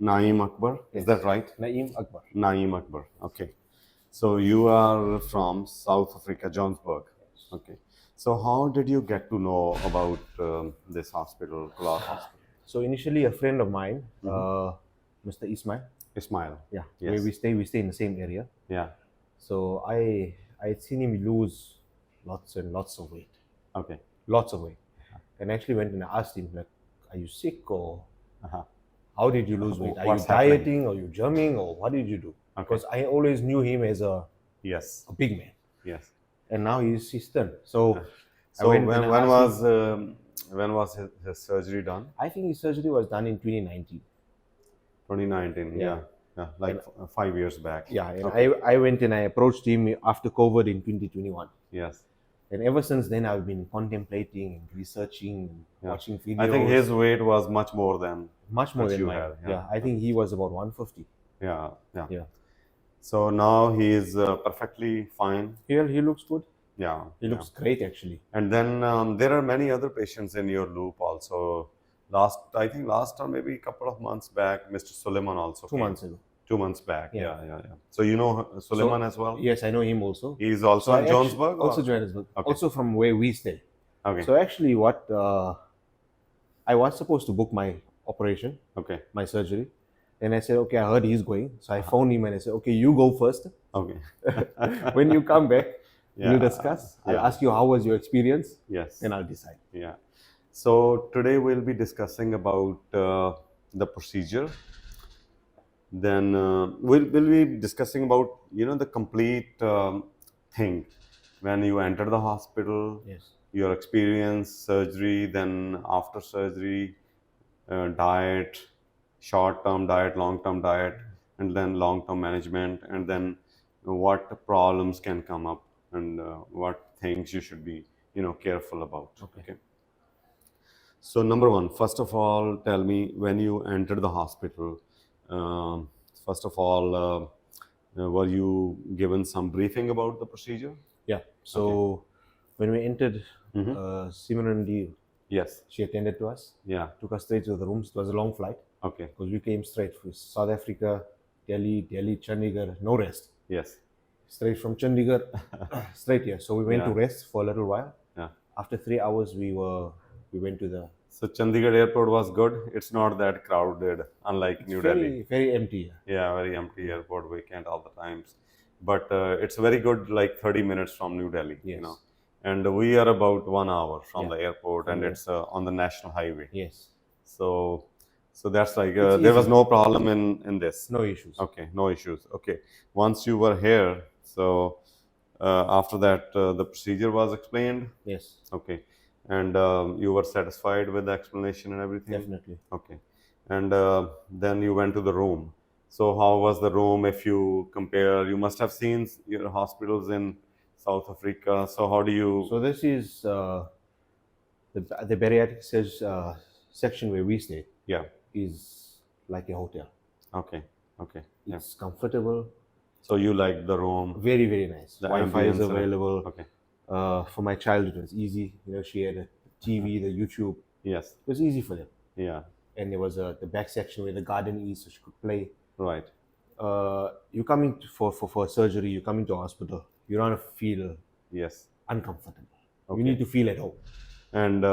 Naeem Akbar. Is that right? Naeem Akbar. Naeem Akbar. Okay. So you are from South Africa, Johannesburg. Okay. So how did you get to know about this hospital, Clark Hospital? So initially, a friend of mine, Mr. Ismail, Ismail. yeah, Yes. where we stay in the same area. Yeah. So I had seen him lose lots and lots of weight, Okay. lots of weight, and I actually went and asked him like, "Are you sick or Uh-huh. how did you lose weight? Are What's you happening?" dieting or you gymming or what did you do?" Okay. Because I always knew him as a Yes. big man, Yes. and now he's thin. So So went when, and when asked was when was his surgery done? I think his surgery was done in 2019. 2019. Yeah. Yeah. Like 5 years back. Yeah, and Okay. I went and I approached him after COVID in 2021. Yes. And ever since then, I've been contemplating and researching and watching videos. I think his weight was much more than much more that than you mine. had, Yeah. I think he was about 150. Yeah. Yeah. Yeah. So now he is perfectly fine. Here he looks good. Yeah. He looks great actually. And then there are many other patients in your loop also. I think last time, maybe a couple of months back, Mr. Suleiman also 2 came. months ago. 2 months back. Yeah. Yeah. So you know Suleiman as well? Yes, I know him also. He is also in Johannesburg? or- Also Johannesburg. Okay. Also from where we stay. Okay. So actually, what I was supposed to book my operation, Okay. my surgery, and I said, okay, I heard he's going, so I phoned him and I said, okay, you go first. Okay. When you come back, Yeah. we'll discuss. I'll Yeah. ask you how was your experience, Yes. and I'll decide. Yeah. So today we'll be discussing about the procedure. Then we'll be discussing about the complete thing when you enter the hospital, Yes. your experience, surgery, then after surgery, diet, short-term diet, long-term diet, and then long-term management, and then what problems can come up and what things you should be careful about. Okay. So number one, first of all, tell me when you entered the hospital. First of all, were you given some briefing about the procedure? Yeah. So when we entered, Simran Deal, Yes. she attended to us, Yeah. took us straight to the rooms. It was a long flight Okay. because we came straight from South Africa, Delhi, Chandigarh, no rest. Yes. Straight from Chandigarh, straight here. So we went to Yeah. rest for a little while. Yeah. After 3 hours, we went to the So Chandigarh airport was good. It's not that crowded, unlike New Delhi. very empty. Yeah, very empty airport, vacant all the times. But it's very good, like 30 minutes from New Delhi. Yes. And we are about 1 hour from Yeah. the airport, and it's on the national highway. Yes. So that's like It's there was easy. no problem in this. No issues. Okay, no issues. Okay, once you were here, so after that the procedure was explained. Yes. Okay, and you were satisfied with the explanation and everything. Definitely. Okay, and then you went to the room. So how was the room? If you compare, you must have seen your hospitals in South Africa. So how do you? So this is the bariatric section where we stay Yeah. is like a hotel. Okay. Okay. Yeah. It's comfortable, So you like the room? very, very nice. The Wi-Fi is ambience and- available. Okay. For my child, it was easy. She had a TV, the YouTube. Yes. It was easy for them. Yeah. And there was the back section where the garden is, so she could play. Right. You come in for surgery, you come into hospital, you don't feel Yes. uncomfortable. Okay. You need to feel at home. And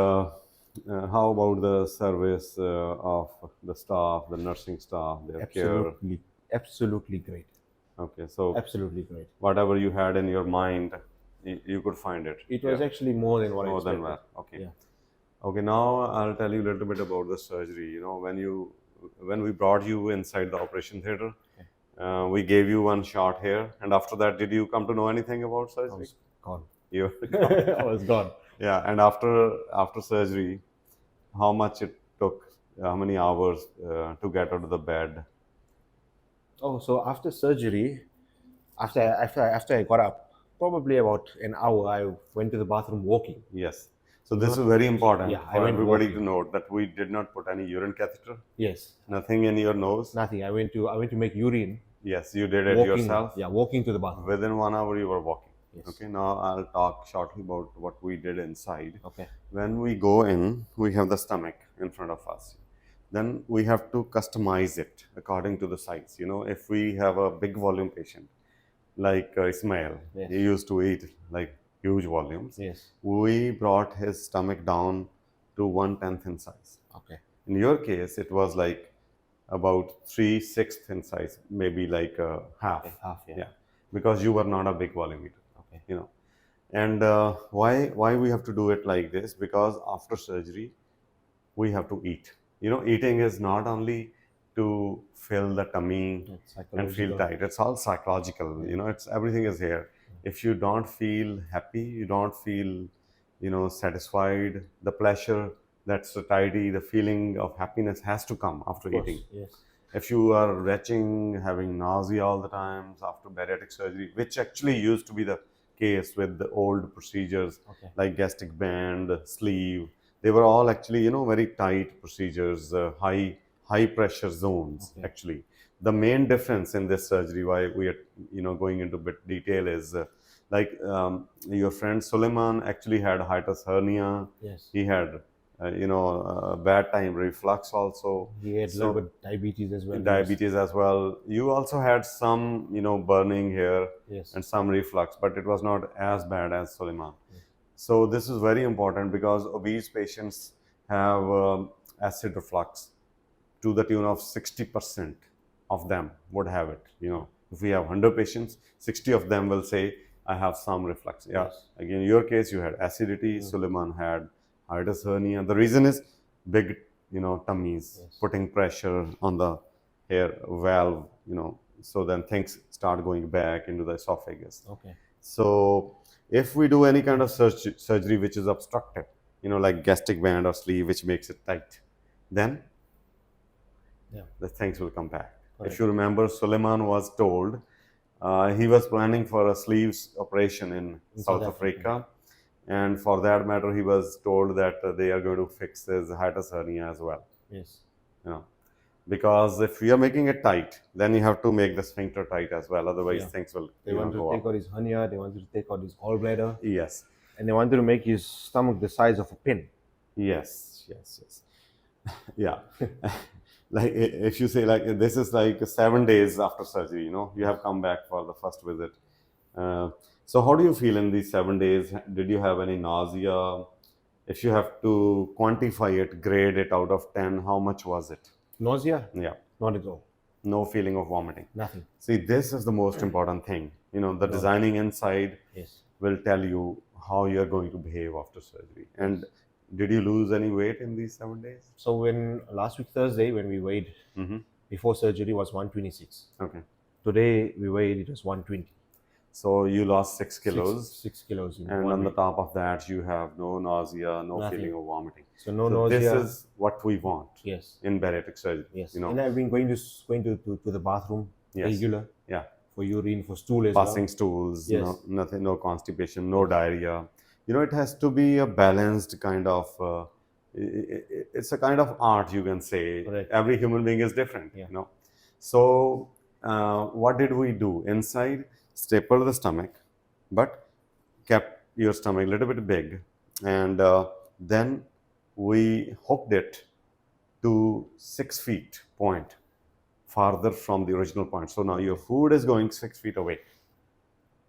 how about the service of the staff, the nursing staff, their care? Absolutely great. Okay. So Absolutely great. whatever you had in your mind, you could find it. It was actually more than what I More expected. than that. Okay. Yeah. Okay. Now I'll tell you a little bit about the surgery. When we brought you inside the operation theater, we gave you one shot here, and after that, did you come to know anything about I surgery? was gone. You. I was gone. Yeah. And after surgery, how much it took? How many hours to get out of the bed? Oh, so after surgery, after I got up, probably about an hour, I went to the bathroom walking. Yes. So this is very important Yeah, I for went everybody walking. to note that we did not put any urine catheter, Yes. nothing in your nose. Nothing. I went to make urine. Yes, you did it Walking. yourself. Yeah, walking to the bathroom. Within 1 hour, you were walking. Yes. Okay. Now I'll talk shortly about what we did inside. Okay. When we go in, we have the stomach in front of us. then we have to customize it according to the size. You know, if we have a big volume patient like Ismail, Yes. he used to eat like huge volumes. Yes. We brought his stomach down to 1/10 in size. Okay. In your case, it was like about 3/6 in size, maybe like half. Okay. Half. Yeah. Yeah, because you were not a big volume eater. Okay. You know, and why we have to do it like this? Because after surgery, we have to eat. You know, eating is not only to fill the tummy It's and feel psychological. tight. It's all psychological. You know, it's everything is here. If you don't feel happy, you don't feel, you know, satisfied. The pleasure, that satiety, the feeling of happiness has to come after Of course. eating. Yes. If you are retching, having nausea all the times after bariatric surgery, which actually used to be the case with the old procedures Okay. like gastric band, sleeve, they were all actually, you know, very tight procedures, high pressure zones. Okay. Actually, the main difference in this surgery, why we are, you know, going into bit detail, is your friend Suleiman actually had hiatus hernia. Yes. He had bad time reflux also. He had a So- little bit diabetes as well. Diabetes as well. You also had some, you know, burning here Yes. and some reflux, but it was not as bad as Suleiman. So this is very important because obese patients have acid reflux to the tune of 60% of them would have it. You know, if we have 100 patients, 60 of them will say, I have some reflux. Yeah. Yes. Again, in your case, you had acidity. Suleiman had hiatus hernia. The reason is big, you know, tummies Yes. putting pressure on the hair valve, you know, so then things start going back into the esophagus. Okay. So if we do any kind of surgery which is obstructed, you know, like gastric band or sleeve, which makes it tight, then Yeah. the things will come back. Correct. If you remember, Suleiman was told he was planning for a sleeves operation in South South Africa. And for that matter, he was told that they are going to fix his hiatus hernia as well. Yes. You know, because if we are making it tight, then you have to make the sphincter tight as well. Otherwise, Yeah. things will They you know, wanted to go take up. out his hernia. They wanted to take out his gallbladder, Yes. and they wanted to make his stomach the size of a pin. Yes, yeah. Like if you say like this is like 7 days after surgery, you know, you have come back for the first visit. So how do you feel in these 7 days? Did you have any nausea? If you have to quantify it, grade it out of 10, how much was it? Nausea? Yeah, Not at all. no feeling of vomiting. Nothing. See, this is the most important thing. You know, the designing inside Yes. will tell you how you're going to behave after surgery. And did you lose any weight in these 7 days? So when last week Thursday when we weighed Mm-hmm. before surgery was 126. Okay. Today we weighed it was 120. So you lost 6 kilos. 6 kilos in And 1 on the week. top of that, you have no nausea, no Nothing. feeling of vomiting. So no So nausea. this is what we want Yes. in bariatric surgery. Yes. You know, And I've been going to the bathroom Yes. regular yeah, for urine, for stool as passing stools, Yes. nothing, no constipation, no diarrhea. You know, it has to be a balanced kind of. It's a kind of art, you can say. Correct. Every human being is different. Yeah. You know, so what did we do inside? Stapled the stomach, but kept your stomach a little bit big, and then we hooked it to 6 feet point farther from the original point. So now your food is going 6 feet away.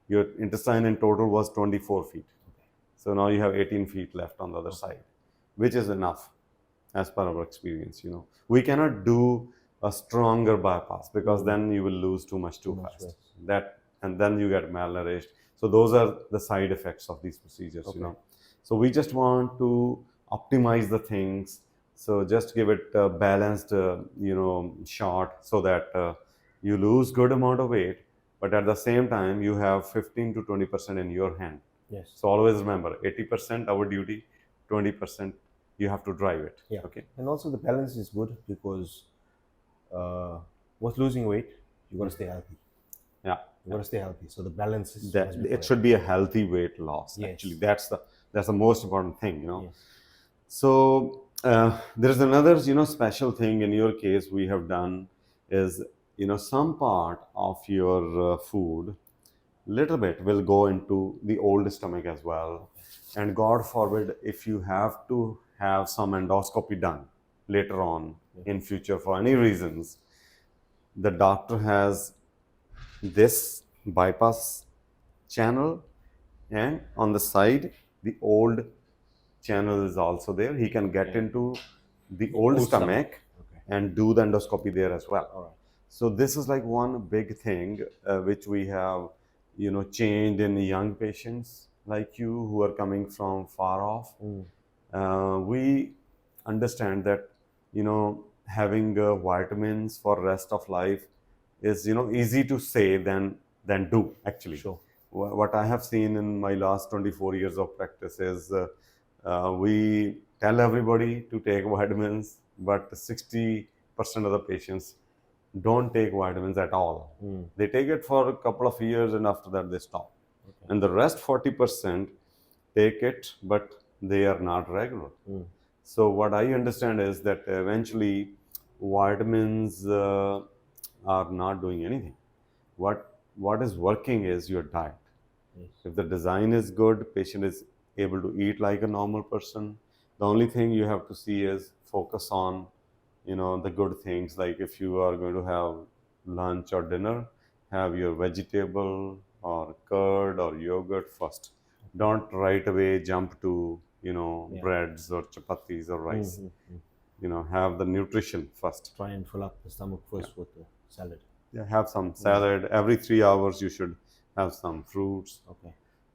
Your intestine in total was 24 feet. So now you have 18 feet left on the other side, which is enough as per our experience. You know, we cannot do a stronger bypass because then you will lose too much too much fast. weight. That and then you get malnourished. So those are the side effects of these procedures. You know, so we just want to optimize the things. So just give it a balanced, shot so that you lose good amount of weight, but at the same time you have 15 to 20% in your hand. Yes. So always remember, 80% our duty, 20% you have to drive it. Yeah. Okay. And also the balance is good because with losing weight, you got to stay healthy. Yeah. You got to stay healthy. So the balance is That must be it correct. should be a healthy weight loss. Yes. Actually, that's the most important thing. You know. Yes. So there is another special thing in your case we have done is some part of your food, little bit will go into the old stomach as well, and God forbid if you have to have some endoscopy done later on, in future for any reasons, the doctor has this bypass channel, and on the side the old channel is also there. He can get into the old stomach Okay. and do the endoscopy there as well. All right. So this is like one big thing which we have, changed in young patients like you who are coming from far off. We understand that, having vitamins for rest of life is, easy to say than do actually. Sure. What I have seen in my last 24 years of practice is we tell everybody to take vitamins, but 60% of the patients don't take vitamins at all. They take it for a couple of years and after that they stop. And the rest 40% take it, but they are not regular. So what I understand is that eventually vitamins are not doing anything. What is working is your diet. If the design is good, patient is able to eat like a normal person. The only thing you have to see is focus on, the good things. Like if you are going to have lunch or dinner, have your vegetable or curd or yogurt first. Don't right away jump to, breads or chapatis or rice. Have the nutrition first. Try and fill up the stomach first with the salad. Yeah, have some salad. Every 3 hours you should have some fruits. Okay.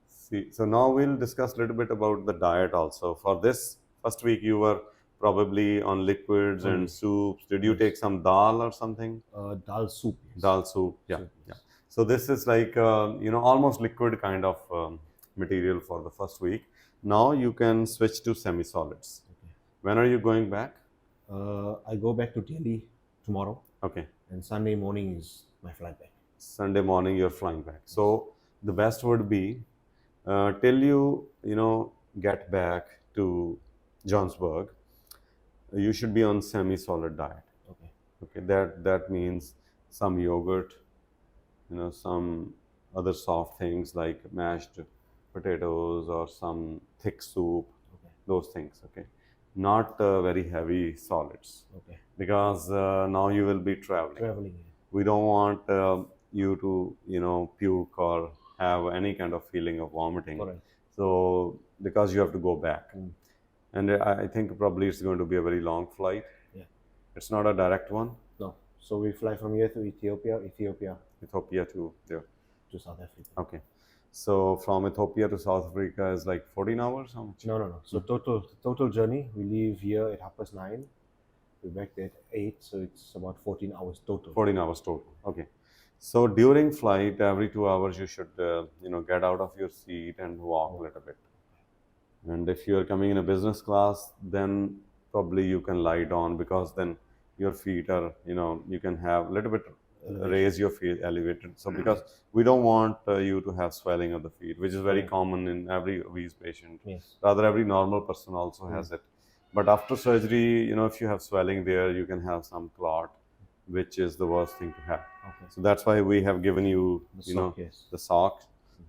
See, so now we'll discuss a little bit about the diet also. For this first week, you were probably on liquids and soups. Did you take some dal or something? Dal soup. Yes. Dal soup, yeah, Soup, yeah. yes. So this is like almost liquid kind of material for the first week. Now you can switch to semi-solids. Okay. When are you going back? I go back to Delhi tomorrow, Okay. and Sunday morning is my flight back. Sunday morning you're flying back. So the best would be till you get back to Johannesburg, you should be on semi-solid diet. Okay. Okay, that means some yogurt, some other soft things like mashed potatoes or some thick soup, Okay. those things. Okay, not very heavy solids Okay. because now you will be traveling. Traveling. We don't want you to puke or have any kind of feeling of vomiting. Correct. So because you have to go back, and I think probably it's going to be a very long flight. Yeah. It's not a direct one. No. So we fly from here to Ethiopia Ethiopia to there. to South Africa. Okay. So from Ethiopia to South Africa is like 14 hours. How much? No. So total journey, we leave here at 9:30. We're back there at 8, so it's about 14 hours total. 14 hours total. Okay. So during flight, every 2 hours you should get out of your seat and walk a little bit. And if you are coming in a business class, then probably you can lie down because then your feet are you can have a little bit raise your feet elevated. So because we don't want you to have swelling of the feet, which is very common in every obese patient. Yes. Rather, every normal person also has it. But after surgery, if you have swelling there, you can have some clot, which is the worst thing to have. Okay. So that's why we have given you, sock, yes. the sock,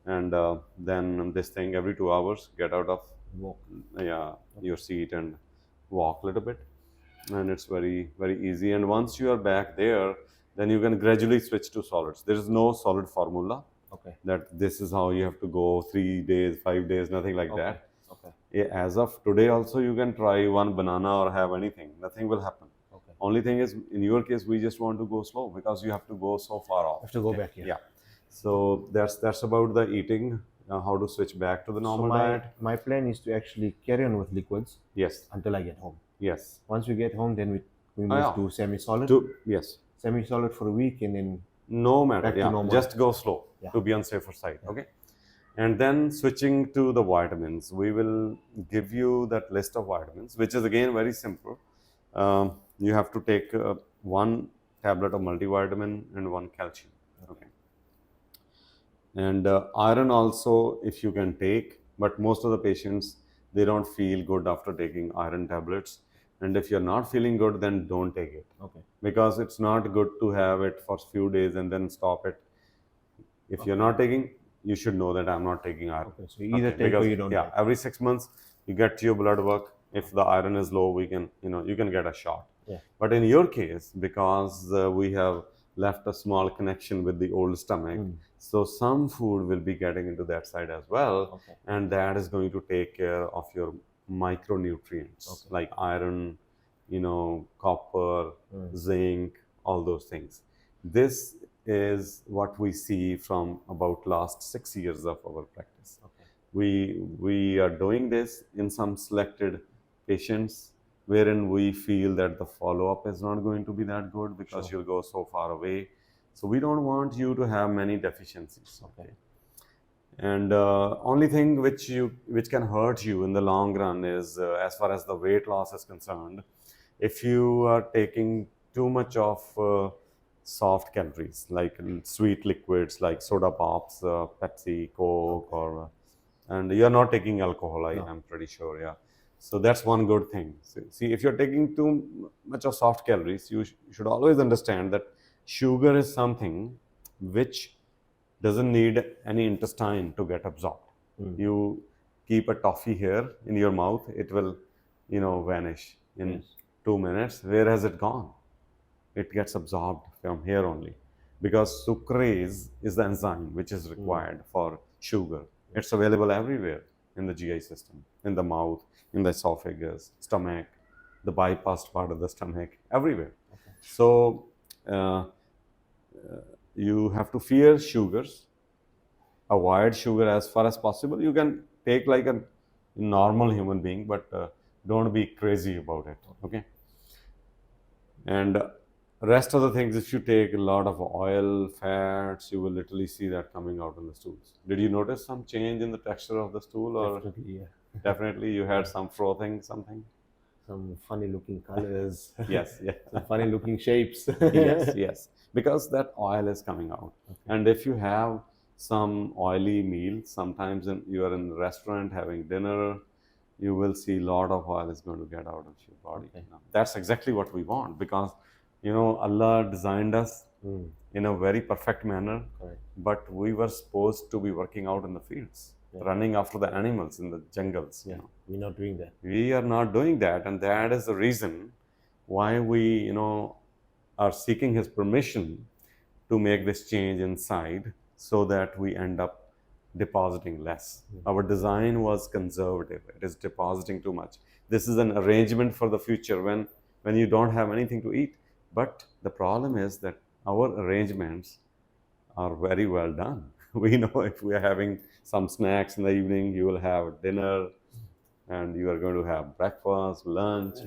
and then this thing every 2 hours, get out of Walk. your seat and walk a little bit, and it's very very easy. And once you are back there, then you can gradually switch to solids. There is no solid formula Okay. that this is how you have to go 3 days, 5 days, nothing like that. Okay. As of today also, you can try one banana or have anything, nothing will happen. Okay. Only thing is, in your case, we just want to go slow because you have to go so far off. Have to go back here. Yeah. So that's about the eating, how to switch back to the normal diet. My plan is to actually carry on with liquids Yes, until I get home. yes. Once we get home, then we move yeah. to semi-solid. Yes. Semi-solid for a week, and then No matter, Back to yeah. normal. Just go slow Yeah. to be on safer side. Okay. And then switching to the vitamins, we will give you that list of vitamins, which is again very simple. You have to take one tablet of multivitamin and one calcium. Okay. And iron also, if you can take, but most of the patients, they don't feel good after taking iron tablets. And if you're not feeling good, then don't take it. Okay. Because it's not good to have it for a few days and then stop it. If you're not taking, you should know that I'm not taking iron. Okay. So you either take Because, or you don't take. every 6 months you get your blood work. If the iron is low, we can, you can get a shot. Yeah. But in your case, because we have left a small connection with the old stomach, so some food will be getting into that side as well, Okay. and that is going to take care of your micronutrients like iron, copper, zinc, all those things. This is what we see from about last 6 years of our practice. Okay. We are doing this in some selected patients wherein we feel that the follow-up is not going to be that good because you'll go so far away. So we don't want you to have many deficiencies. Okay. And only thing which can hurt you in the long run is as far as the weight loss is concerned, if you are taking too much of soft calories like sweet liquids like soda pops, Pepsi, Coke, or and you're not taking alcohol. I'm pretty sure. Yeah. So that's one good thing. See, if you're taking too much of soft calories, you should always understand that sugar is something which doesn't need any intestine to get absorbed. You keep a toffee here in your mouth, it will, vanish in 2 minutes. Where has it gone? It gets absorbed from here only, because sucrase is the enzyme which is required for sugar. It's available everywhere in the GI system, in the mouth, in the esophagus, stomach, the bypassed part of the stomach, everywhere. So you have to fear sugars, avoid sugar as far as possible. You can take like a normal human being, but don't be crazy about it. Okay. And rest of the things, if you take a lot of oil, fats, you will literally see that coming out in the stools. Did you notice some change in the texture of the stool? Or Definitely, yeah. definitely you had some frothing, something? Some funny looking colors. Yes, yeah. Some funny looking shapes. Yes, because that oil is coming out. And if you have some oily meal, sometimes you are in a restaurant having dinner, you will see a lot of oil is going to get out of your body. That's exactly what we want, because Allah designed us in a very perfect manner. Correct. But we were supposed to be working out in the fields, running after the animals in the jungles. Yeah, we're not doing that. We are not doing that, and that is the reason why we are seeking his permission to make this change inside, so that we end up depositing less. Our design was conservative. It is depositing too much. This is an arrangement for the future when you don't have anything to eat. But the problem is that our arrangements are very well done. We know if we are having some snacks in the evening, you will have dinner, and you are going to have breakfast, lunch.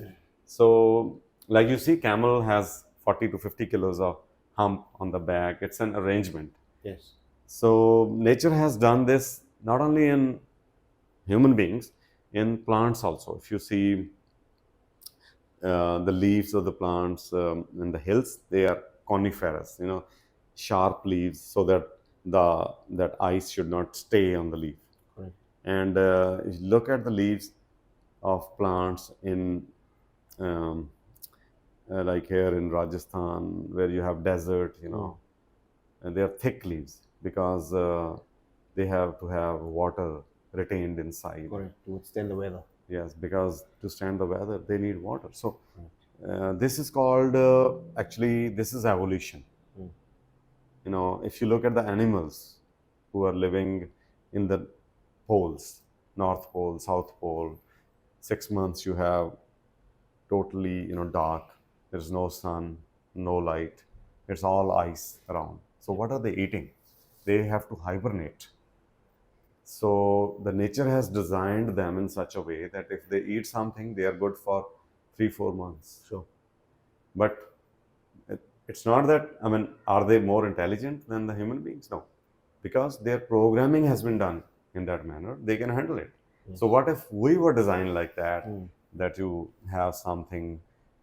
So, like you see, camel has 40 to 50 kilos of hump on the back. It's an arrangement. Yes. So nature has done this not only in human beings, in plants also. If you see the leaves of the plants in the hills, they are coniferous, sharp leaves, so that that ice should not stay on the leaf. Correct. And if you look at the leaves of plants in like here in Rajasthan, where you have desert, and they are thick leaves, because they have to have water retained inside. Correct. To withstand the weather. Yes, because to stand the weather, they need water. So this is called, actually, this is evolution. If you look at the animals who are living in the poles, North Pole, South Pole, 6 months you have totally, dark. There's no sun, no light. It's all ice around. So what are they eating? They have to hibernate. So the nature has designed them in such a way that if they eat something, they are good for 3-4 months. Sure. But it's not that, are they more intelligent than the human beings? No. Because their programming has been done in that manner, they can handle it. So what if we were designed like that, that you have something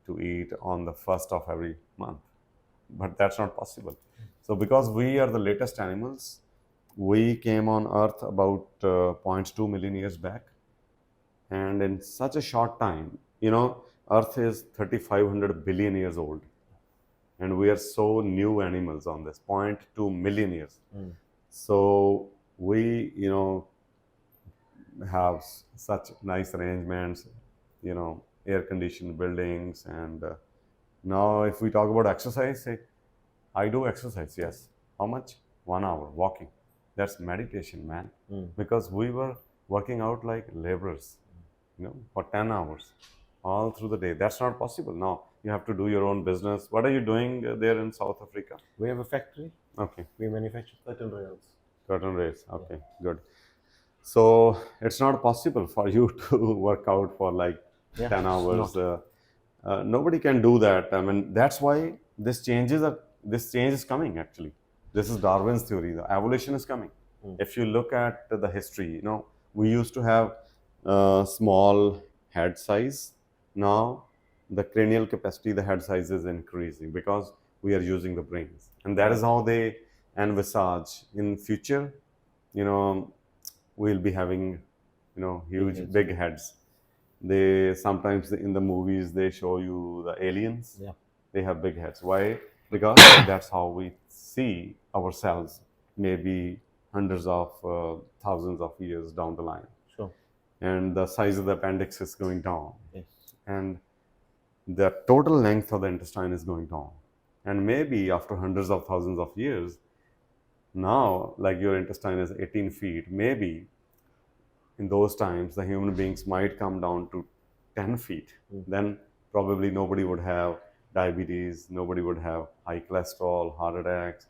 to eat on the first of every month? But that's not possible. So because we are the latest animals, we came on Earth about 0.2 million years back. And in such a short time, Earth is 3,500 billion years old. And we are so new animals on this, 0.2 million years. So we, have such nice arrangements, air-conditioned buildings, and Now, if we talk about exercise, say, I do exercise, yes. How much? 1 hour walking. That's meditation, man. Because we were working out like laborers, for 10 hours all through the day. That's not possible. Now, you have to do your own business. What are you doing there in South Africa? We have a factory. Okay. We manufacture curtain rails. Curtain race. Okay, good. So it's not possible for you to work out for like Yeah, 10 it's hours. not. Nobody can do that. I mean, that's why this change is coming actually. This is Darwin's theory. The evolution is coming. If you look at the history, we used to have small head size. Now the cranial capacity, the head size is increasing because we are using the brains, and that is how they envisage in future. You know, we'll be having, huge heads. big heads. They sometimes in the movies they show you the aliens. Yeah. They have big heads. Why? Because that's how we see ourselves. Maybe hundreds of thousands of years down the line, Sure. and the size of the appendix is going down, Yes. and the total length of the intestine is going down. And maybe after hundreds of thousands of years, now, like your intestine is 18 feet, maybe in those times the human beings might come down to 10 feet. Then probably nobody would have diabetes, nobody would have high cholesterol, heart attacks,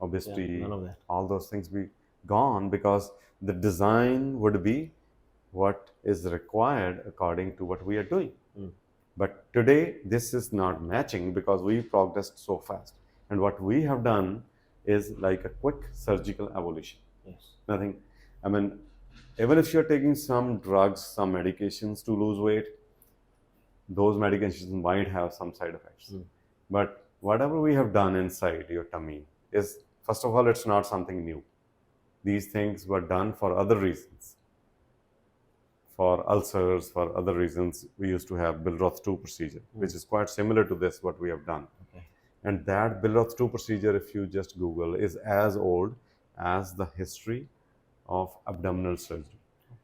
obesity, none of that. all those things be gone, because the design would be what is required according to what we are doing. But today, this is not matching because we progressed so fast. And what we have done is like a quick surgical evolution. Yes. Nothing. I mean, even if you're taking some drugs, some medications to lose weight, those medications might have some side effects. But whatever we have done inside your tummy is, first of all, it's not something new. These things were done for other reasons. For ulcers, for other reasons, we used to have Billroth 2 procedure, which is quite similar to this, what we have done. Okay. And that Billroth 2 procedure, if you just Google, is as old as the history of abdominal surgery.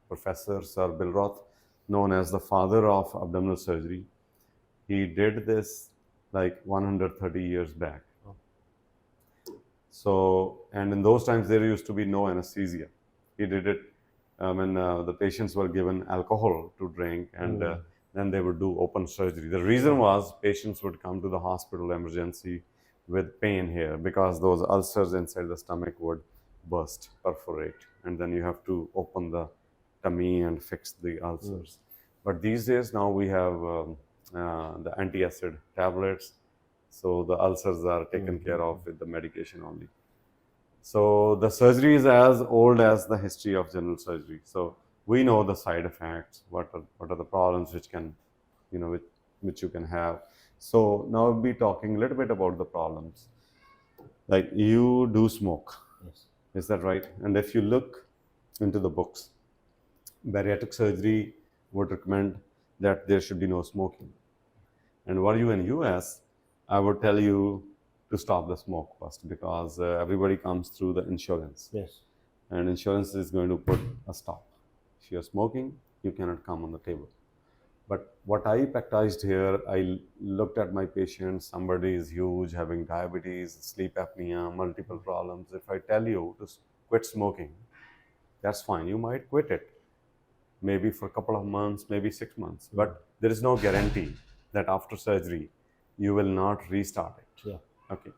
Professor Sir Billroth, known as the father of abdominal surgery, he did this like 130 years back. So, and in those times there used to be no anesthesia. He did it when the patients were given alcohol to drink, and then they would do open surgery. The reason was patients would come to the hospital emergency with pain here because those ulcers inside the stomach would burst, perforate, and then you have to open the tummy and fix the ulcers. But these days now we have the antacid tablets, so the ulcers are taken care of with the medication only. So the surgery is as old as the history of general surgery. So we know the side effects, what are the problems which can, which you can have. So now we'll be talking a little bit about the problems. Like, you do smoke. Yes. Is that right? And if you look into the books, bariatric surgery would recommend that there should be no smoking. And were you in US, I would tell you to stop the smoke first, because everybody comes through the insurance. Yes. And insurance is going to put a stop. If you're smoking, you cannot come on the table. But what I practiced here, I looked at my patients. Somebody is huge, having diabetes, sleep apnea, multiple problems. If I tell you to quit smoking, that's fine. You might quit it, maybe for a couple of months, maybe 6 months. But there is no guarantee that after surgery, you will not restart it. Yeah. Okay.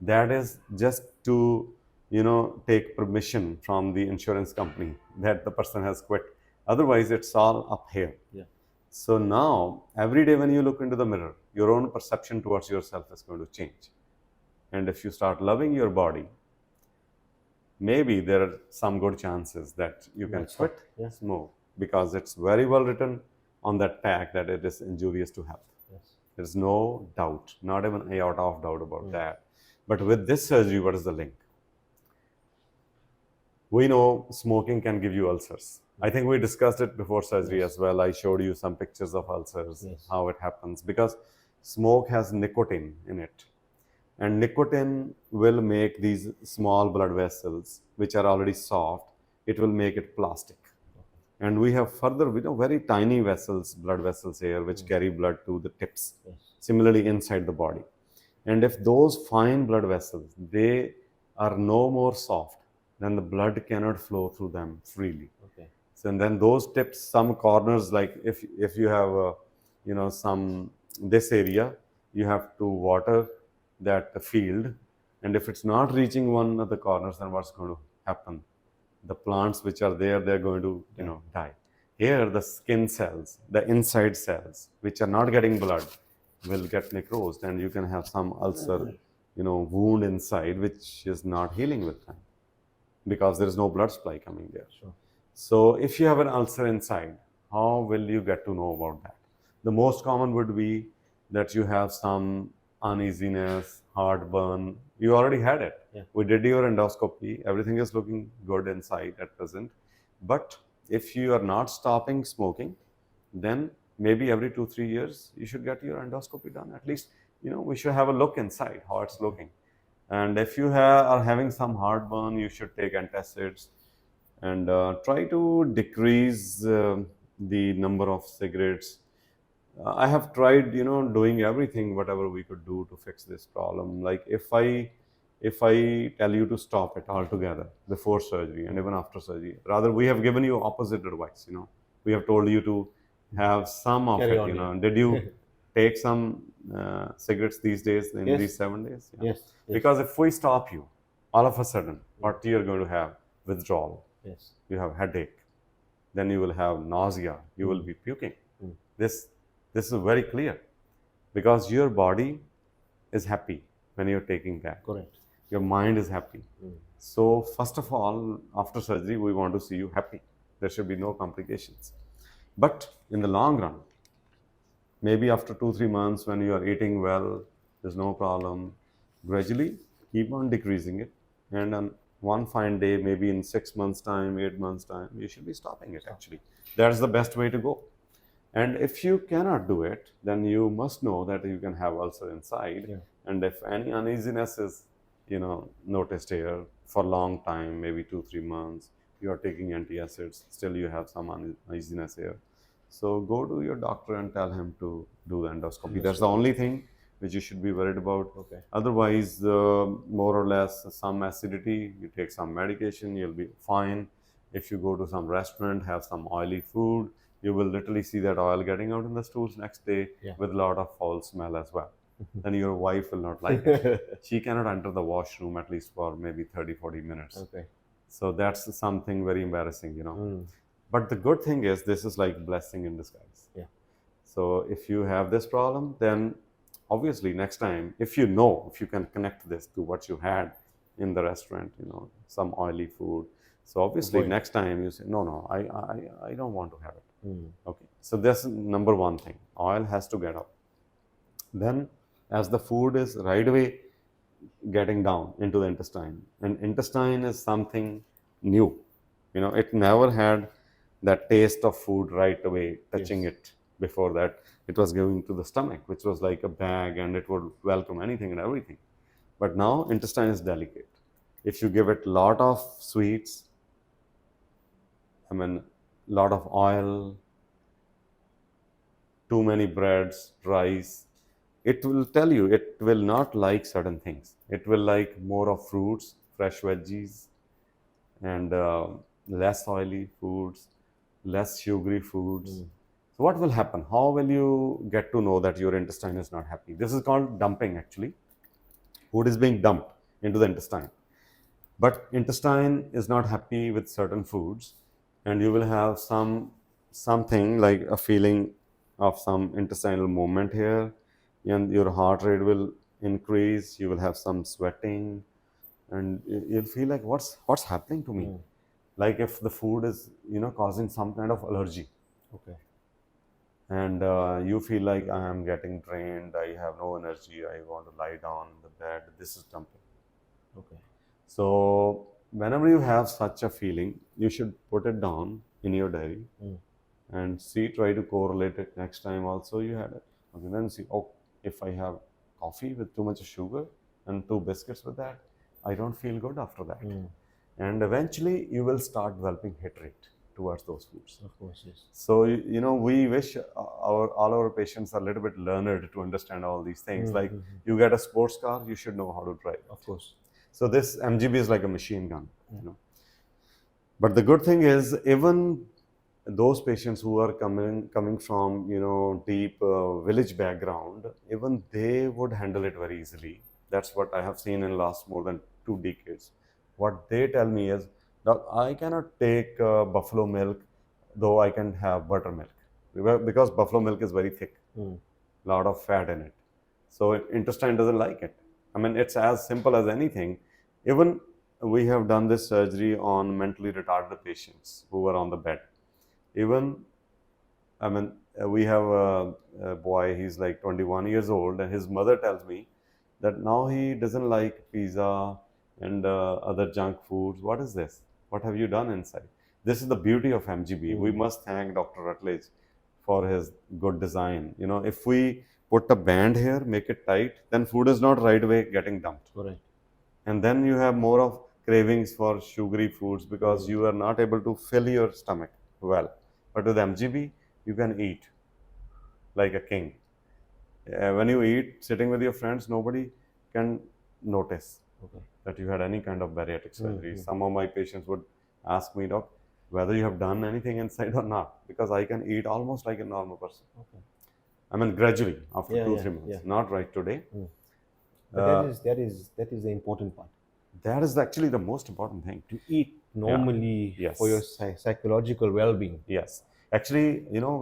That is just to, take permission from the insurance company that the person has quit. Otherwise, it's all up here. Yeah. So now, every day when you look into the mirror, your own perception towards yourself is going to change. And if you start loving your body, maybe there are some good chances that you can quit smoke, because it's very well written on that tag that it is injurious to health. Yes. There's no doubt, not even an iota of doubt about that. But with this surgery, what is the link? We know smoking can give you ulcers. I think we discussed it before surgery as well. I showed you some pictures of ulcers, how it happens, because smoke has nicotine in it. And nicotine will make these small blood vessels, which are already soft, it will make it plastic. And we have further, very tiny vessels, blood vessels here, which carry blood to the tips. Yes. Similarly, inside the body. And if those fine blood vessels, they are no more soft, then the blood cannot flow through them freely. Okay. So, and then those tips, some corners, like if you have some this area, you have to water that field, and if it's not reaching one of the corners, then what's going to happen? The plants which are there, they're going to die. Here, the skin cells, the inside cells, which are not getting blood, will get necrosed, and you can have some ulcer, wound inside, which is not healing with time because there is no blood supply coming there. Sure. So, if you have an ulcer inside, how will you get to know about that? The most common would be that you have some uneasiness, heartburn. You already had it. Yeah. We did your endoscopy. Everything is looking good inside at present. But if you are not stopping smoking, then maybe every 2-3 years you should get your endoscopy done. At least we should have a look inside how it's looking. And if you are having some heartburn, you should take antacids and try to decrease the number of cigarettes. I have tried, doing everything, whatever we could do to fix this problem. Like if I tell you to stop it altogether before surgery and even after surgery, rather we have given you opposite advice. We have told you to have some of Carry it. on, Did you take some cigarettes these days in Yes. these 7 days? Yeah. Yes. Because if we stop you, all of a sudden, what you're going to have? Withdrawal. Yes. You have headache, then you will have nausea, you will be puking. This is very clear because your body is happy when you're taking that. Correct. Your mind is happy. So first of all, after surgery, we want to see you happy. There should be no complications. But in the long run, maybe after 2-3 months when you are eating well, there's no problem. Gradually keep on decreasing it, and on one fine day, maybe in 6 months time, 8 months time, you should be stopping it. Actually, that's the best way to go. And if you cannot do it, then you must know that you can have ulcer inside. Yeah. And if any uneasiness is noticed here for a long time, maybe 2-3 months, you are taking antacids, still you have some uneasiness here, so go to your doctor and tell him to do the endoscopy. That's the only thing which you should be worried about. Okay. Otherwise, more or less some acidity, you take some medication, you'll be fine. If you go to some restaurant, have some oily food, you will literally see that oil getting out in the stools next day. Yeah. With a lot of foul smell as well. Then your wife will not like it. She cannot enter the washroom at least for maybe 30-40 minutes. Okay. So that's something very embarrassing. But the good thing is, this is like blessing in disguise. Yeah. So if you have this problem, then obviously next time, if you can connect this to what you had in the restaurant, some oily food. So obviously Avoid. next time you say, no, I don't want to have it. Okay. So that's number one thing. Oil has to get out. Then as the food is right away getting down into the intestine, and intestine is something new. It never had that taste of food right away touching Yes. it. Before that, it was going to the stomach, which was like a bag, and it would welcome anything and everything. But now intestine is delicate. If you give it a lot of sweets, lot of oil, too many breads, rice, it will tell you it will not like certain things. It will like more of fruits, fresh veggies, and less oily foods, less sugary foods. So what will happen? How will you get to know that your intestine is not happy? This is called dumping actually. Food is being dumped into the intestine. But intestine is not happy with certain foods, and you will have something like a feeling of some intestinal movement here, and your heart rate will increase. You will have some sweating, and you'll feel like what's happening to me? Like if the food is causing some kind of allergy, Okay. and you feel like I am getting drained. I have no energy. I want to lie down in the bed. This is dumping. Okay. So whenever you have such a feeling, you should put it down in your diary and try to correlate it next time also you had it. Okay, then see, if I have coffee with too much sugar and 2 biscuits with that, I don't feel good after that. And eventually you will start developing hatred towards those foods. Of course, yes. So we wish all our patients are a little bit learned to understand all these things. Like you get a sports car, you should know how to drive. Of course. So this MGB is like a machine gun. But the good thing is, even those patients who are coming from deep village background, even they would handle it very easily. That's what I have seen in last more than 2 decades. What they tell me is, "Doc, I cannot take buffalo milk, though I can have buttermilk because buffalo milk is very thick, lot of fat in it. So intestine doesn't like it. I mean, it's as simple as anything. Even we have done this surgery on mentally retarded patients who were on the bed. Even, I mean, we have a boy, he's like 21 years old, and his mother tells me that now he doesn't like pizza and other junk foods. What is this? What have you done inside? This is the beauty of MGB. We must thank Dr. Rutledge for his good design. If we put a band here, make it tight, then food is not right away getting dumped. Correct. And then you have more of cravings for sugary foods because you are not able to fill your stomach well. But with MGB, you can eat like a king. When you eat sitting with your friends, nobody can notice that you had any kind of bariatric surgery. Some of my patients would ask me, "Doc, whether you have done anything inside or not," because I can eat almost like a normal person. I mean, gradually after 2-3 months, not right today. But that is the important part. That is actually the most important thing. To eat normally Yes. for your psychological well-being. Yes. Actually,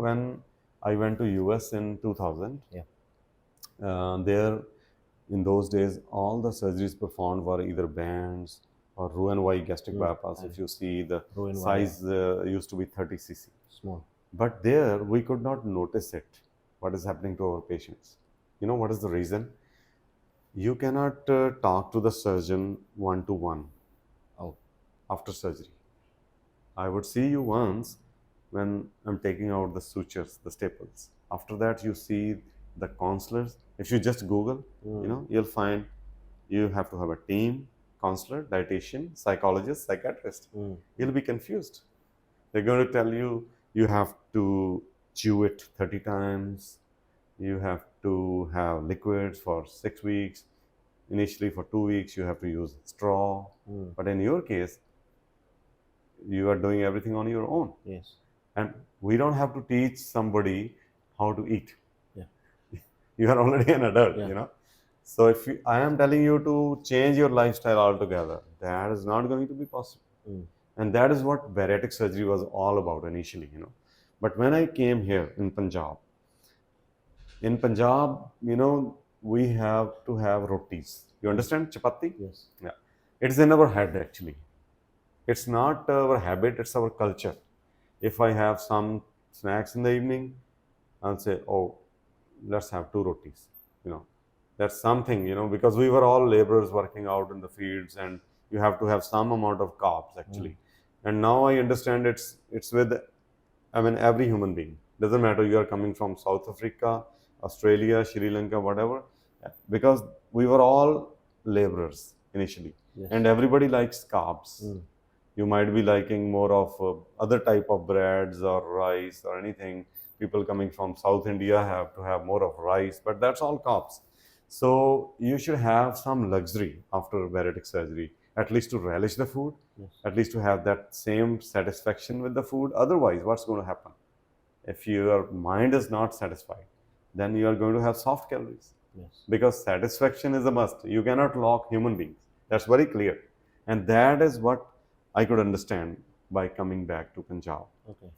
when I went to US in 2000, there in those days, all the surgeries performed were either bands or Roux-en-Y gastric bypass. If you see, the Roux-en-Y, size used to be 30 cc. Small. But there, we could not notice it, what is happening to our patients. You know what is the reason? You cannot talk to the surgeon one-to-one after surgery. I would see you once when I'm taking out the sutures, the staples. After that, you see the counselors. If you just Google, you'll find you have to have a team, counselor, dietitian, psychologist, psychiatrist. You'll be confused. They're going to tell you, you have to chew it 30 times. You have to have liquids for 6 weeks. Initially, for 2 weeks, you have to use straw. But in your case, you are doing everything on your own. Yes. And we don't have to teach somebody how to eat. Yeah. You are already an adult, Yeah. So if I am telling you to change your lifestyle altogether, that is not going to be possible. And that is what bariatric surgery was all about initially, But when I came here in Punjab, we have to have rotis. You understand chapati? Yes. Yeah. It's in our head actually. It's not our habit, it's our culture. If I have some snacks in the evening, I'll say, "Oh, let's have 2 rotis." That's something, because we were all laborers working out in the fields, and you have to have some amount of carbs actually. And now I understand it's with, every human being. Doesn't matter you are coming from South Africa, Australia, Sri Lanka, whatever, because we were all laborers initially. Yes. And everybody likes carbs. You might be liking more of other type of breads or rice or anything. People coming from South India have to have more of rice, but that's all carbs. So you should have some luxury after bariatric surgery, at least to relish the food, at least to have that same satisfaction with the food. Otherwise, what's going to happen? If your mind is not satisfied, then you are going to have soft calories. Yes. Because satisfaction is a must. You cannot lock human beings. That's very clear. And that is what I could understand by coming back to Punjab. Okay.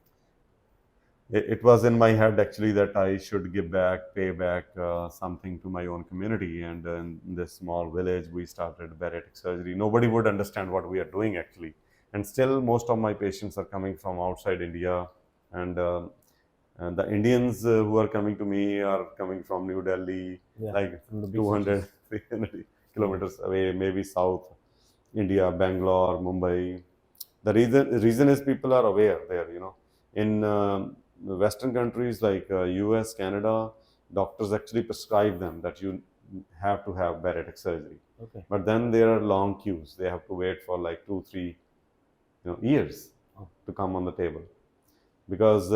It was in my head actually that I should give back, pay back something to my own community. And in this small village, we started bariatric surgery. Nobody would understand what we are doing actually. And still, most of my patients are coming from outside India. And the Indians who are coming to me are coming from New Delhi, like 200, 300 kilometers away, maybe South India, Bangalore, Mumbai. The reason is people are aware there, In Western countries like US, Canada, doctors actually prescribe them that you have to have bariatric surgery. Okay. But then there are long queues. They have to wait for like 2-3 years. to come on the table. Because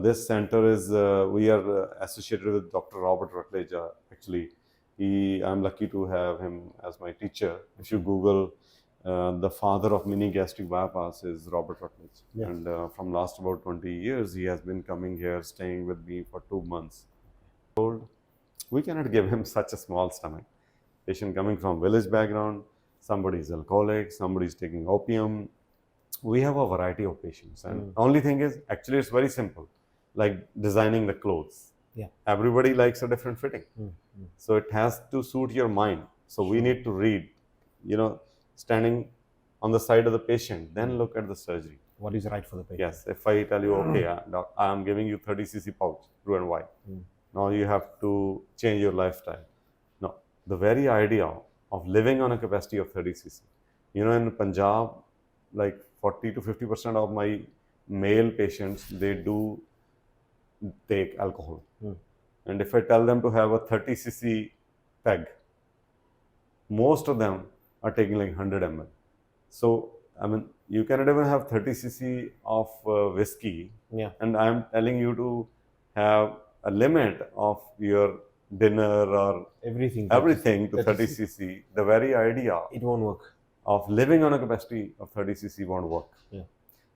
this center is, we are associated with Dr. Robert Rutledge. Actually, I'm lucky to have him as my teacher. If you Google, the father of mini gastric bypass is Robert Rutledge. Yeah. And from last about 20 years, he has been coming here, staying with me for 2 months. We cannot give him such a small stomach. Patient coming from village background, somebody is alcoholic, somebody is taking opium. We have a variety of patients, and only thing is, actually, it's very simple, like designing the clothes. Yeah. Everybody likes a different fitting, so it has to suit your mind. So we need to read, standing on the side of the patient, then look at the surgery. What is right for the patient? Yes, if I tell you, okay, doc, I am giving you 30 cc pouch, blue and white. Now you have to change your lifestyle. No, the very idea of living on a capacity of 30 cc. In Punjab, like 40 to 50% of my male patients, they do take alcohol. And if I tell them to have a 30 cc peg, most of them are taking like 100 ml. So, you cannot even have 30 cc of whiskey. Yeah. And I'm telling you to have a limit of your dinner or Everything to 30 cc. The very idea it won't work. of living on a capacity of 30 cc won't work. Yeah.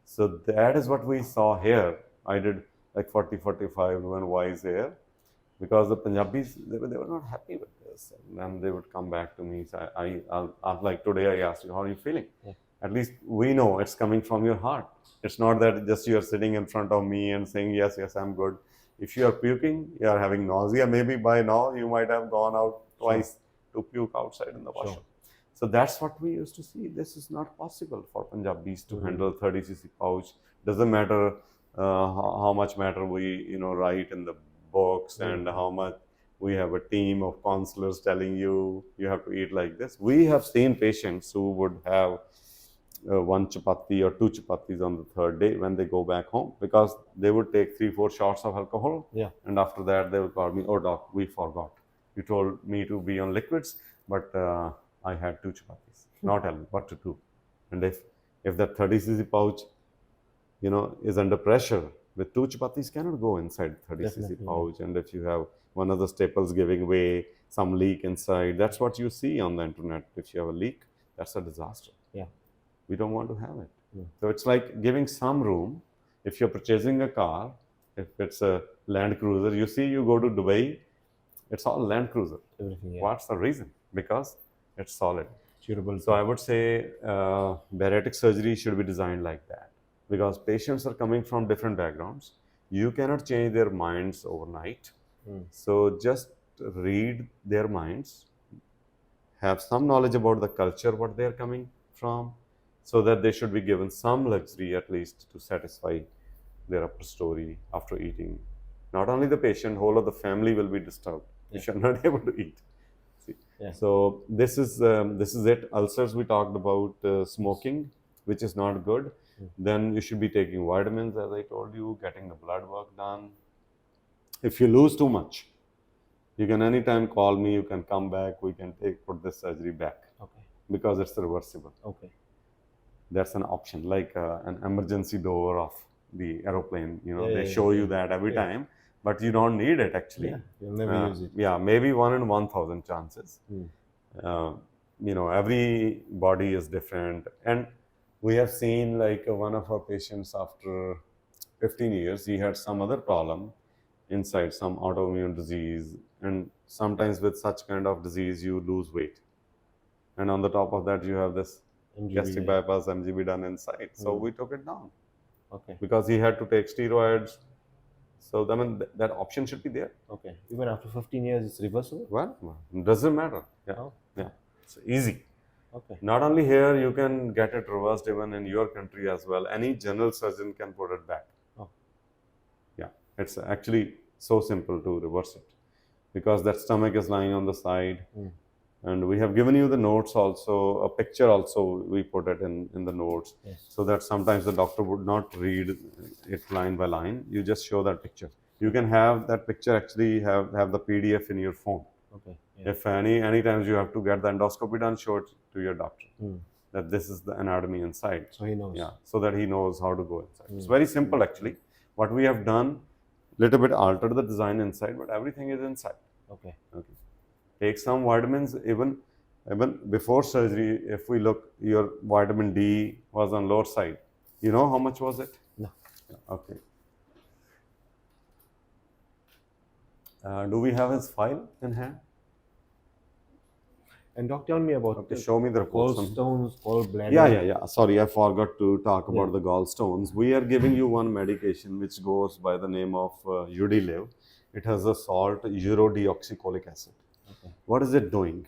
So that is what we saw here. I did like 40, 45 when wise here, because the Punjabis, they were not happy with this. And then they would come back to me. So I'll like today I asked you, how are you feeling? Yeah. At least we know it's coming from your heart. It's not that just you are sitting in front of me and saying, yes, I'm good. If you are puking, you are having nausea, maybe by now you might have gone out twice to puke outside in the washroom. So that's what we used to see. This is not possible for Punjabis to handle 30 cc pouch. Doesn't matter how much matter we write in the books and how much we have a team of counselors telling you have to eat like this. We have seen patients who would have one chapati or two chapatis on the third day when they go back home, because they would take 3-4 shots of alcohol. Yeah. And after that they would call me, oh doc, we forgot. You told me to be on liquids, but I had 2 chapatis. Not tell me what to do. And if that 30 cc pouch, is under pressure, with 2 chapatis cannot go inside 30 cc pouch. And if you have one of the staples giving way, some leak inside, that's what you see on the internet. If you have a leak, that's a disaster. Yeah. We don't want to have it. So it's like giving some room. If you're purchasing a car, if it's a Land Cruiser, you go to Dubai, it's all Land Cruiser. Everything. Yeah. What's the reason? Because it's solid. Durable. So I would say bariatric surgery should be designed like that, because patients are coming from different backgrounds. You cannot change their minds overnight. So just read their minds, have some knowledge about the culture, what they are coming from, so that they should be given some luxury at least to satisfy their upper story after eating. Not only the patient, whole of the family will be disturbed if you're not able to eat. See? Yeah. So this is it. Ulcers, we talked about smoking, which is not good. Then you should be taking vitamins, as I told you, getting the blood work done. If you lose too much, you can anytime call me, you can come back, we can put this surgery back. Okay. Because it's reversible. Okay. That's an option, like an emergency door of the aeroplane. They Yeah, show you that every time, but you don't need it actually. Yeah. You'll never use it. Yeah, maybe 1 in 1,000 chances. Every body is different. And we have seen like one of our patients after 15 years, he had some other problem inside, some autoimmune disease. And sometimes with such kind of disease, you lose weight. And on the top of that, you have this gastric bypass MGB done inside. So we took it down. Okay. Because he had to take steroids. So that option should be there. Okay. Even after 15 years, it's reversible? Well, it doesn't matter. Yeah. Oh. Yeah. It's easy. Okay. Not only here, you can get it reversed even in your country as well. Any general surgeon can put it back. Oh. Yeah. It's actually so simple to reverse it, because that stomach is lying on the side. And we have given you the notes also, a picture also, we put it in the notes. Yes. So that sometimes the doctor would not read it line by line. You just show that picture. You can have that picture actually have the PDF in your phone. Okay. Yeah. If any times you have to get the endoscopy done, show it to your doctor. that this is the anatomy inside. So he knows. Yeah, so that he knows how to go inside. It's very simple actually. What we have done, little bit altered the design inside, but everything is inside. Okay. Okay. Take some vitamins even before surgery. If we look, your vitamin D was on lower side. You know how much was it? No. Okay. Do we have his file in hand? And doc, tell me about Okay, show me the reports. gallstones, gallbladder. Yeah. Sorry, I forgot to talk about the gallstones. We are giving you one medication which goes by the name of Udiliv. It has a salt, urodeoxycholic acid. Okay. What is it doing?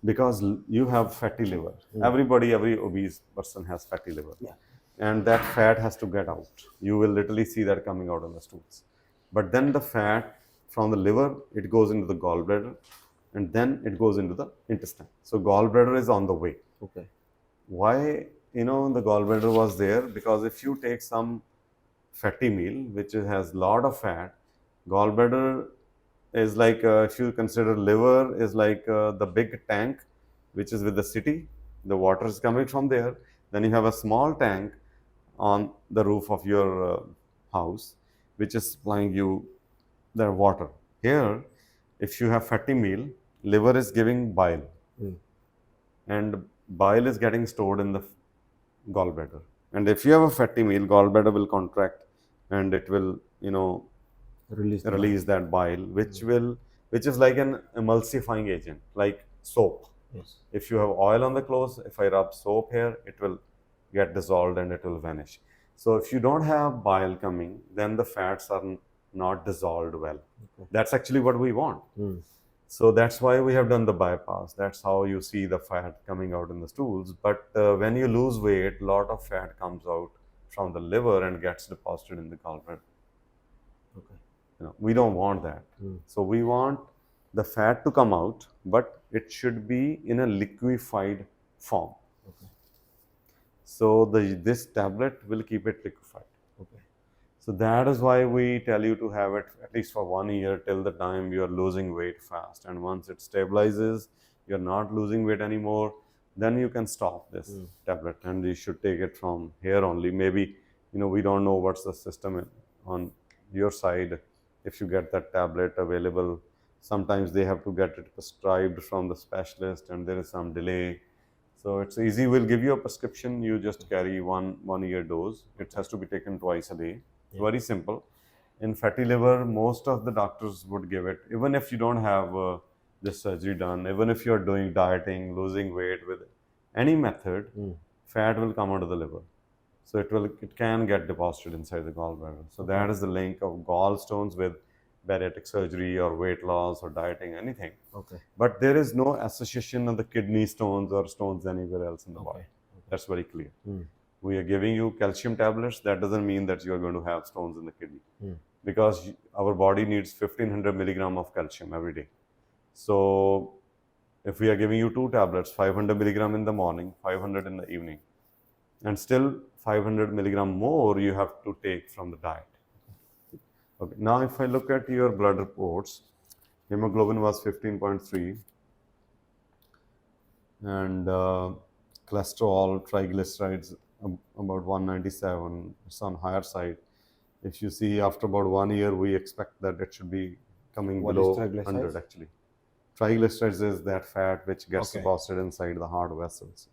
Because you have fatty liver. Every obese person has fatty liver. Yeah. And that fat has to get out. You will literally see that coming out in the stools. But then the fat from the liver, it goes into the gallbladder, and then it goes into the intestine. So gallbladder is on the way. Okay. Why, the gallbladder was there? Because if you take some fatty meal which has lot of fat, gallbladder is like, if you consider liver is like the big tank which is with the city, the water is coming from there. Then you have a small tank on the roof of your house which is supplying you the water. Here, if you have fatty meal, liver is giving bile, and bile is getting stored in the gallbladder. And if you have a fatty meal, gallbladder will contract, and it will, Release that bile, which is like an emulsifying agent, like soap. Yes. If you have oil on the clothes, if I rub soap here, it will get dissolved and it will vanish. So if you don't have bile coming, then the fats are not dissolved well. Okay. That's actually what we want. So that's why we have done the bypass. That's how you see the fat coming out in the stools. But when you lose weight, a lot of fat comes out from the liver and gets deposited in the gallbladder. Okay. We don't want that. So we want the fat to come out, but it should be in a liquefied form. Okay. So this tablet will keep it liquefied. Okay. So that is why we tell you to have it at least for 1 year till the time you are losing weight fast. And once it stabilizes, you're not losing weight anymore, then you can stop this tablet and you should take it from here only. Maybe, we don't know what's the system on your side. If you get that tablet available, sometimes they have to get it prescribed from the specialist and there is some delay. So it's easy. We'll give you a prescription. You just carry one year dose. It has to be taken twice a day. Yeah. Very simple. In fatty liver, most of the doctors would give it, even if you don't have this surgery done, even if you're doing dieting, losing weight with any method, fat will come out of the liver. So it can get deposited inside the gallbladder. So that is the link of gallstones with bariatric surgery or weight loss or dieting, anything. Okay. But there is no association of the kidney stones or stones anywhere else in the body. Okay. That's very clear. We are giving you calcium tablets. That doesn't mean that you are going to have stones in the kidney. Because our body needs 1500 milligram of calcium every day. So if we are giving you 2 tablets, 500 milligram in the morning, 500 in the evening, and still 500 milligram more you have to take from the diet. Okay. Now if I look at your blood reports, hemoglobin was 15.3 and cholesterol, triglycerides about 197. It's on higher side. If you see after about 1 year, we expect that it should be coming below 100 actually. Triglycerides is that fat which gets deposited inside the heart vessels.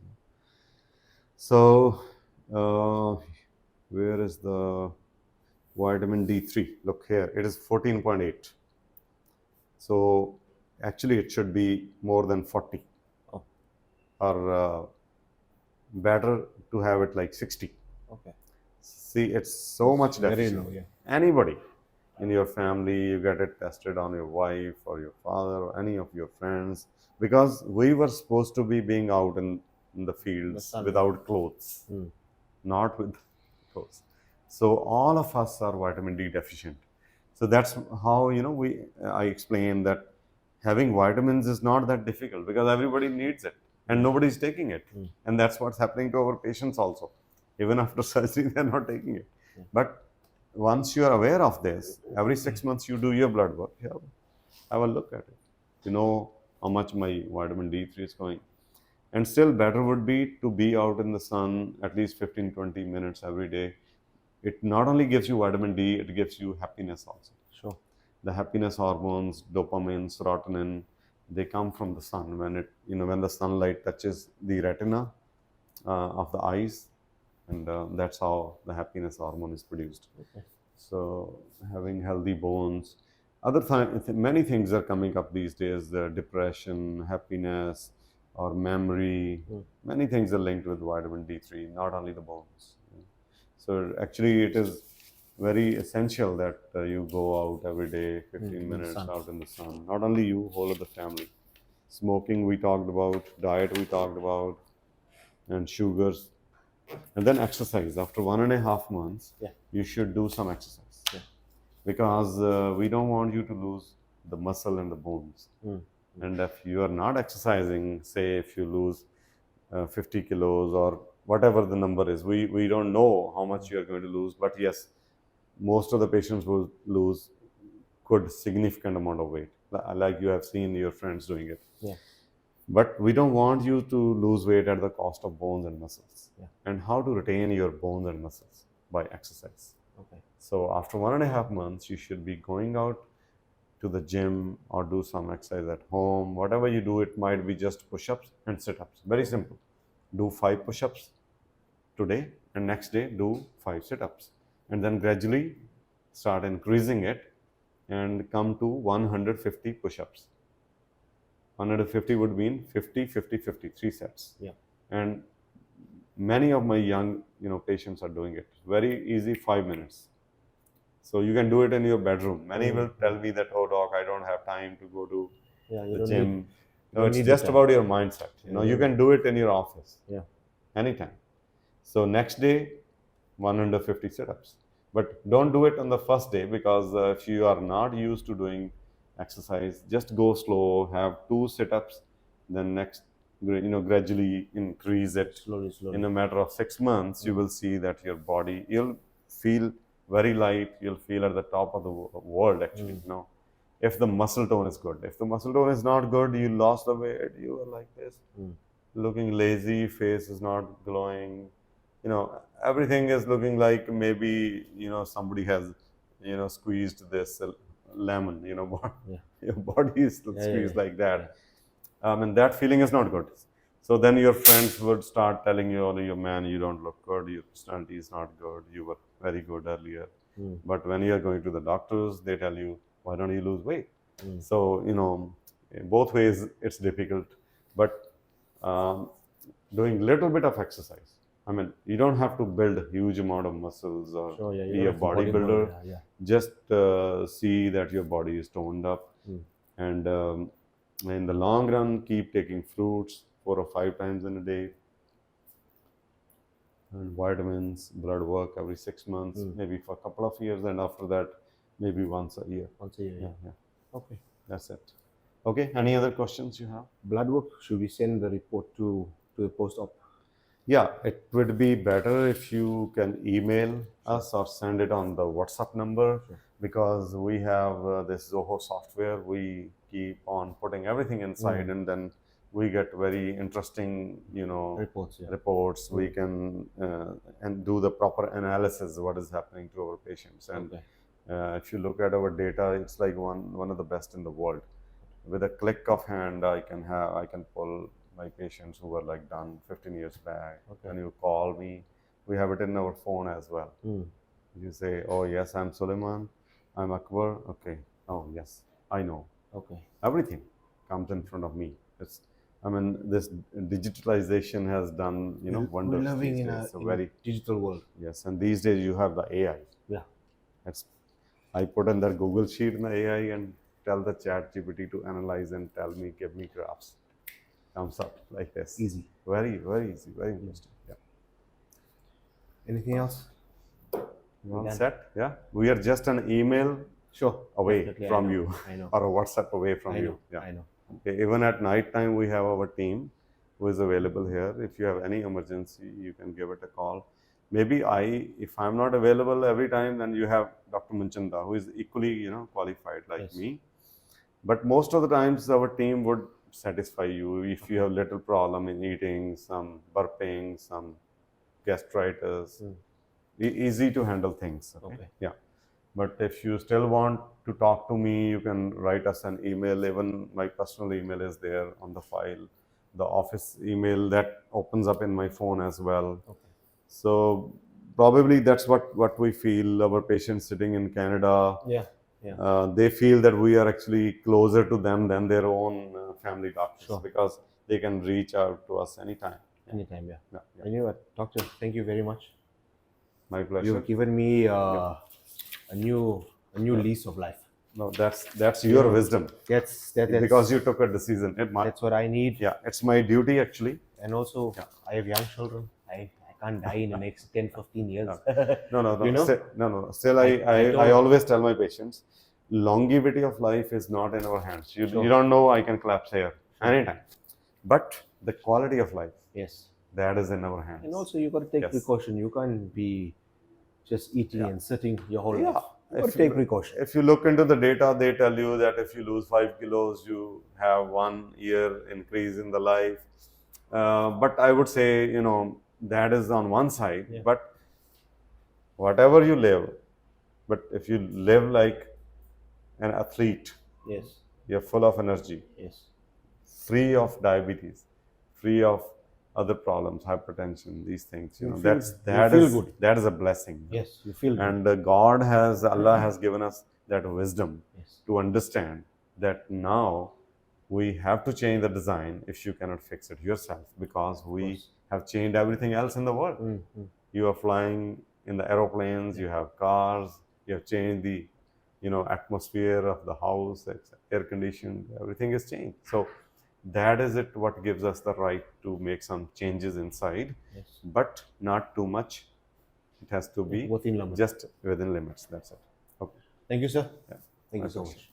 So where is the vitamin D3? Look here, it is 14.8. So actually it should be more than 40. Or better to have it like 60. Okay. See, it's so much deficient. Very low, yeah. Anybody in your family, you get it tested on your wife or your father or any of your friends, because we were supposed to be being out in the fields without clothes, not with clothes. So all of us are vitamin D deficient. So that's how, I explain that having vitamins is not that difficult because everybody needs it and nobody's taking it. And that's what's happening to our patients also. Even after surgery, they're not taking it. But once you are aware of this, every 6 months you do your blood work, have a look at it. You know how much my vitamin D3 is going. And still better would be to be out in the sun at least 15-20 minutes every day. It not only gives you vitamin D, it gives you happiness also. Sure. The happiness hormones, dopamine, serotonin, they come from the sun. When the sunlight touches the retina of the eyes, and that's how the happiness hormone is produced. Okay. So having healthy bones, many things are coming up these days. Depression, happiness, or memory. Many things are linked with vitamin D3, not only the bones. So actually, it is very essential that you go out every day, 15 in the minutes sun. out in the sun. Not only you, whole of the family. Smoking we talked about, diet we talked about, and sugars, and then exercise. After 1.5 months, Yeah. you should do some exercise. Yeah. Because we don't want you to lose the muscle and the bones. And if you are not exercising, say if you lose 50 kilos or whatever the number is, we don't know how much you are going to lose, but yes, most of the patients will lose good significant amount of weight, like you have seen your friends doing it. Yeah. But we don't want you to lose weight at the cost of bones and muscles. Yeah. And how to retain your bones and muscles? By exercise. Okay. So after 1.5 months, you should be going out to the gym or do some exercise at home. Whatever you do, it might be just push-ups and sit-ups. Very simple. Do 5 push-ups today, and next day do 5 sit-ups. And then gradually start increasing it and come to 150 push-ups. 150 would mean 50, 50, 50, 3 sets. Yeah. And many of my young patients are doing it. Very easy, 5 minutes. So you can do it in your bedroom. Many will tell me that, oh doc, I don't have time to go to the gym. No, it's just about your mindset. You can do it in your office. Yeah. Anytime. So next day, 150 sit-ups. But don't do it on the first day, because if you are not used to doing exercise, just go slow, have 2 sit-ups, then next, gradually increase it. Slowly. In a matter of 6 months, you will see that your body, you'll feel very light, you'll feel at the top of the world actually. If the muscle tone is good. If the muscle tone is not good, you lost the weight, you are like this, looking lazy, face is not glowing, everything is looking like maybe, somebody has, squeezed this lemon, your body is squeezed like that. And that feeling is not good. So then your friends would start telling you, oh, man, you don't look good, your personality is not good, you were very good earlier. But when you are going to the doctors, they tell you, why don't you lose weight? So, in both ways, it's difficult. But doing little bit of exercise. I mean, you don't have to build a huge amount of muscles or be a bodybuilder. Just see that your body is toned up. And in the long run, keep taking fruits 4 or 5 times in a day. And vitamins, blood work every 6 months, maybe for a couple of years. And after that, maybe once a year. Yeah. Okay. That's it. Okay. Any other questions you have? Blood work, should we send the report to the post-op? Yeah, it would be better if you can email us or send it on the WhatsApp number, because we have this Zoho software. We keep on putting everything inside, and then we get very interesting, reports. We can and do the proper analysis of what is happening to our patients. And if you look at our data, it's like one of the best in the world. With a click of hand, I can pull my patients who were like done 15 years back. When you call me, we have it in our phone as well. You say, oh yes, I'm Suleiman, I'm Akbar. Okay. Oh yes, I know. Okay. Everything comes in front of me. This digitalization has done, wonders. We're living these in days. a very digital world. Yes, and these days you have the AI. Yeah. I put in that Google sheet in the AI and tell the ChatGPT to analyze and tell me, give me graphs. Comes up like this. Easy. Very, very easy. Very interesting. Yeah. Anything else? You all set? Yeah. We are just an email away from you. I know. Or a WhatsApp away from you. Yeah. I know. Okay. Even at night time, we have our team who is available here. If you have any emergency, you can give it a call. Maybe if I'm not available every time, then you have Dr. Munchanda, who is equally, qualified like me. But most of the times, our team would satisfy you. If you have little problem in eating, some burping, some gastritis, easy to handle things. Okay. Yeah. But if you still want to talk to me, you can write us an email. Even my personal email is there on the file. The office email that opens up in my phone as well. Okay. So probably that's what we feel. Our patients sitting in Canada, Yeah. Yeah. they feel that we are actually closer to them than their own family doctors, Sure. because they can reach out to us anytime. Anytime. Yeah. Yeah, yeah. And you know what, doctor? Thank you very much. My pleasure. You've given me a new lease of life. No, that's your wisdom, That's because you took a decision. that's what I need. Yeah, it's my duty actually. And also, I have young children. I can't die in the next 10, 15 years. No. You know? Still, I I always tell my patients, longevity of life is not in our hands. You don't know I can collapse here anytime. But the quality of life, Yes. that is in our hands. And also, you got to take Yes. precaution. You can't be just eating and sitting your whole life. You got If to take precaution. If you look into the data, they tell you that if you lose 5 kilos, you have 1 year increase in the life. But I would say, that is on one side. Yeah. But whatever you live, but if you live like an athlete, Yes. you're full of energy, Yes. free of diabetes, free of other problems, hypertension, these things. You feel- that you feel is good. that is a blessing. Yes. You feel good. And Allah has given us that wisdom Yes. to understand that now we have to change the design if you cannot fix it yourself, because we have changed everything else in the world. You are flying in the aeroplanes, you have cars, you have changed the atmosphere of the house, it's air conditioned, everything is changed. So that is it what gives us the right to make some changes inside, Yes. but not too much. It has to be Within limits. just within limits. That's it. Okay. Thank you, sir. Yeah. Thank My you so pleasure. much.